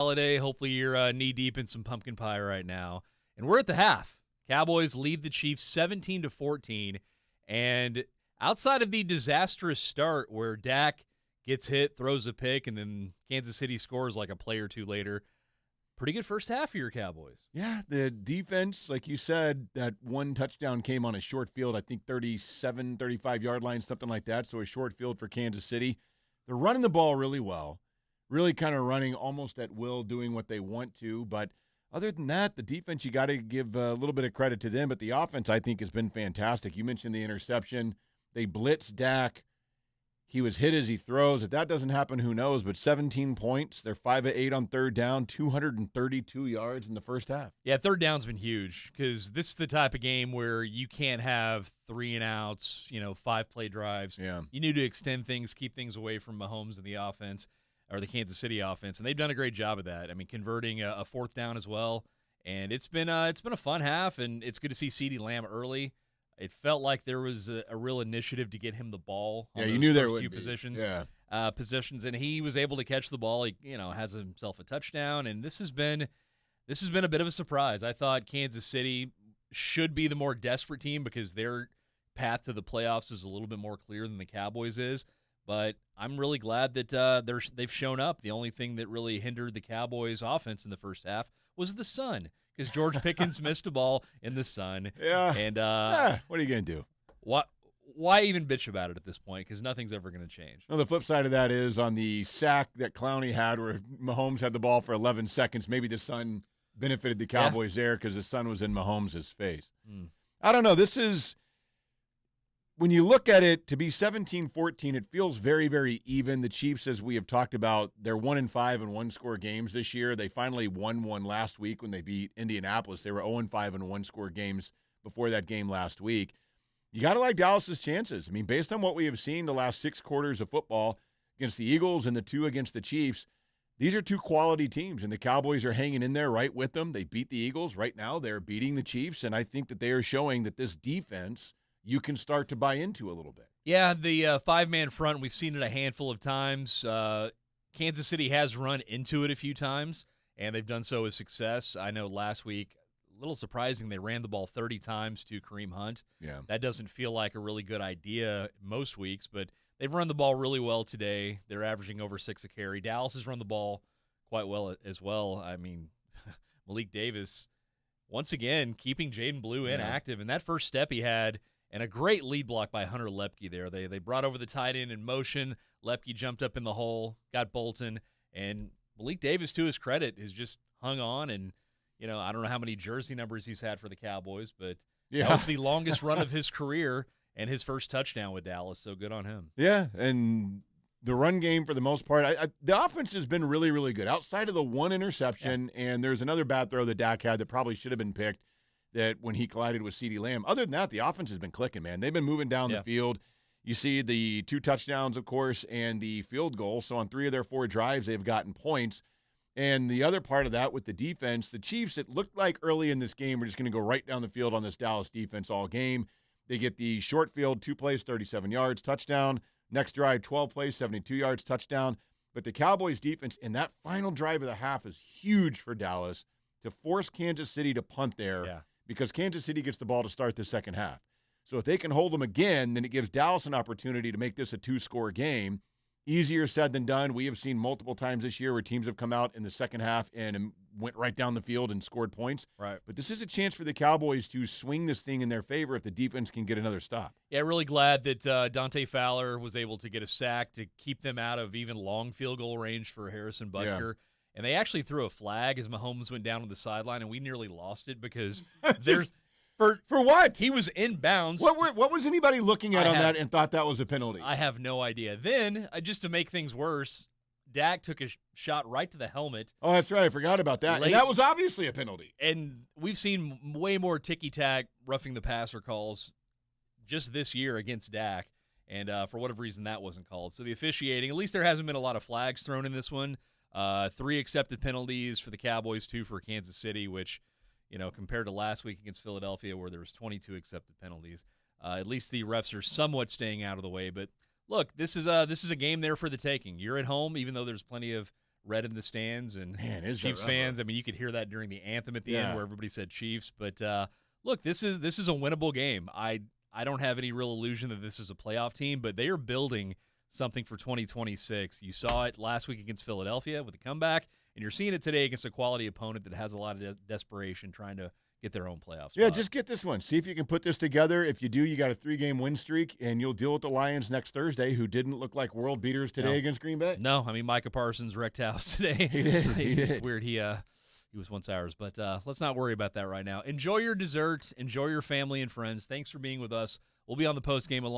holiday. Hopefully you're knee-deep in some pumpkin pie right now. And we're at the half. Cowboys lead the Chiefs 17-14. And outside of the disastrous start where Dak gets hit, throws a pick, and then Kansas City scores like a play or two later, pretty good first half for your Cowboys. Yeah, the defense, like you said, that one touchdown came on a short field, I think 37, 35-yard line, something like that, so a short field for Kansas City. They're running the ball really well, really kind of running almost at will, doing what they want to, but other than that, the defense, you got to give a little bit of credit to them, but the offense, I think, has been fantastic. You mentioned the interception. They blitz Dak. He was hit as he throws. If that doesn't happen, who knows? But 17 points. They're 5 of 8 on third down, 232 yards in the first half. Yeah, third down's been huge because this is the type of game where you can't have 3-and-outs, 5-play drives. Yeah. You need to extend things, keep things away from Mahomes and the offense, or the Kansas City offense, and they've done a great job of that. I mean, converting a fourth down as well, and it's been a fun half, and it's good to see CeeDee Lamb early. It felt like there was a real initiative to get him the ball. Yeah, you knew there would few be. positions. Yeah. Positions, and he was able to catch the ball. He, has himself a touchdown, and this has been a bit of a surprise. I thought Kansas City should be the more desperate team because their path to the playoffs is a little bit more clear than the Cowboys is. But I'm really glad that they've shown up. The only thing that really hindered the Cowboys' offense in the first half was the sun, because George Pickens missed a ball in the sun. Yeah. And what are you going to do? Why even bitch about it at this point? Because nothing's ever going to change. No, the flip side of that is on the sack that Clowney had where Mahomes had the ball for 11 seconds, maybe the sun benefited the Cowboys there because the sun was in Mahomes' face. I don't know. This is – when you look at it, to be 17-14, it feels very, very even. The Chiefs, as we have talked about, they're 1-5 in one-score games this year. They finally won one last week when they beat Indianapolis. They were 0-5 in one-score games before that game last week. You got to like Dallas's chances. I mean, based on what we have seen the last 6 quarters of football against the Eagles and the 2 against the Chiefs, these are 2 quality teams, and the Cowboys are hanging in there right with them. They beat the Eagles. Right now they're beating the Chiefs, and I think that they are showing that this defense – you can start to buy into a little bit. Yeah, the five-man front, we've seen it a handful of times. Kansas City has run into it a few times, and they've done so with success. I know last week, a little surprising, they ran the ball 30 times to Kareem Hunt. Yeah. That doesn't feel like a really good idea most weeks, but they've run the ball really well today. They're averaging over 6 a carry. Dallas has run the ball quite well as well. I mean, Malik Davis, once again, keeping Jaden Blue inactive, and that first step he had – and a great lead block by Hunter Lepke there. They brought over the tight end in motion. Lepke jumped up in the hole, got Bolton, and Malik Davis, to his credit, has just hung on. And, I don't know how many jersey numbers he's had for the Cowboys, but that was the longest run of his career and his first touchdown with Dallas, so good on him. Yeah, and the run game for the most part, the offense has been really, really good. Outside of the one interception, and there's another bad throw that Dak had that probably should have been picked, that when he collided with CeeDee Lamb. Other than that, the offense has been clicking, man. They've been moving down the field. You see the 2 touchdowns, of course, and the field goal. So on 3 of their 4 drives, they've gotten points. And the other part of that with the defense, the Chiefs, it looked like early in this game, we're just going to go right down the field on this Dallas defense all game. They get the short field, 2 plays, 37 yards, touchdown. Next drive, 12 plays, 72 yards, touchdown. But the Cowboys defense in that final drive of the half is huge for Dallas to force Kansas City to punt there. Yeah. Because Kansas City gets the ball to start the second half. So if they can hold them again, then it gives Dallas an opportunity to make this a 2-score game. Easier said than done. We have seen multiple times this year where teams have come out in the second half and went right down the field and scored points. Right. But this is a chance for the Cowboys to swing this thing in their favor if the defense can get another stop. Yeah, really glad that Dante Fowler was able to get a sack to keep them out of even long field goal range for Harrison Butker. Yeah. And they actually threw a flag as Mahomes went down on the sideline, and we nearly lost it because there's for what? He was inbounds. What was anybody looking at that and thought that was a penalty? I have no idea. Then, just to make things worse, Dak took a shot right to the helmet. Oh, that's right. I forgot about that. And that was obviously a penalty. And we've seen way more ticky-tack roughing the passer calls just this year against Dak. And for whatever reason, that wasn't called. So the officiating, at least there hasn't been a lot of flags thrown in this one. 3 accepted penalties for the Cowboys, 2 for Kansas City, which, compared to last week against Philadelphia where there was 22 accepted penalties, at least the refs are somewhat staying out of the way. But look, this is a game there for the taking. You're at home, even though there's plenty of red in the stands, and Man, is Chiefs that fans. I mean, you could hear that during the anthem at the Yeah. end where everybody said Chiefs. But look, this is a winnable game. I don't have any real illusion that this is a playoff team, but they are building something for 2026. You saw it last week against Philadelphia with a comeback, and you're seeing it today against a quality opponent that has a lot of desperation trying to get their own playoff spot. Yeah, just get this one. See if you can put this together. If you do, you got a 3-game win streak, and you'll deal with the Lions next Thursday, who didn't look like world beaters today against Green Bay. No, I mean, Micah Parsons wrecked house today. He did. It's weird. He was once ours, but let's not worry about that right now. Enjoy your dessert. Enjoy your family and friends. Thanks for being with us. We'll be on the post game along.